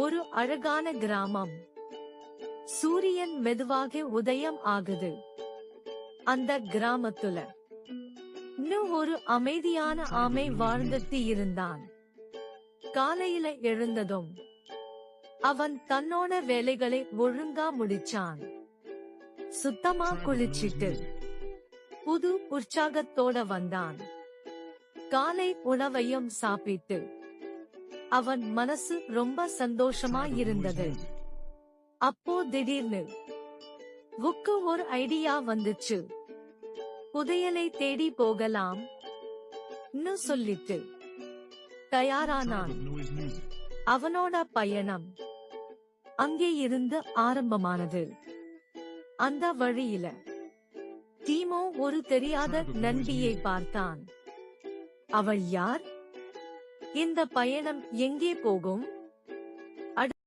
ஒரு அழகான கிராமம். சூரியன் மெதுவாக உதயம் ஆகுது. அந்த கிராமத்துல இன்னும் ஒரு அமைதியான ஆமை வாழ்ந்துட்டு இருந்தான். காலையில எழுந்ததும் அவன் தன்னோட வேலைகளை ஒழுங்கா முடிச்சான். சுத்தமா குளிச்சிட்டு புது உற்சாகத்தோட வந்தான். காலை உணவையும் சாப்பிட்டு அவன் மனசு ரொம்ப சந்தோஷமா இருந்தது. அப்போ திடீர்னு வுக்கு ஒரு ஐடியா வந்துச்சு. புதையலை தேடி போகலாம் சொல்லிட்டு தயாரானான். அவனோட பயணம் அங்கே இருந்து ஆரம்பமானது. அந்த வழியில தீமோ ஒரு தெரியாத நண்டியை பார்த்தான். அவள் யார்? இந்த பயணம் எங்கே போகும்?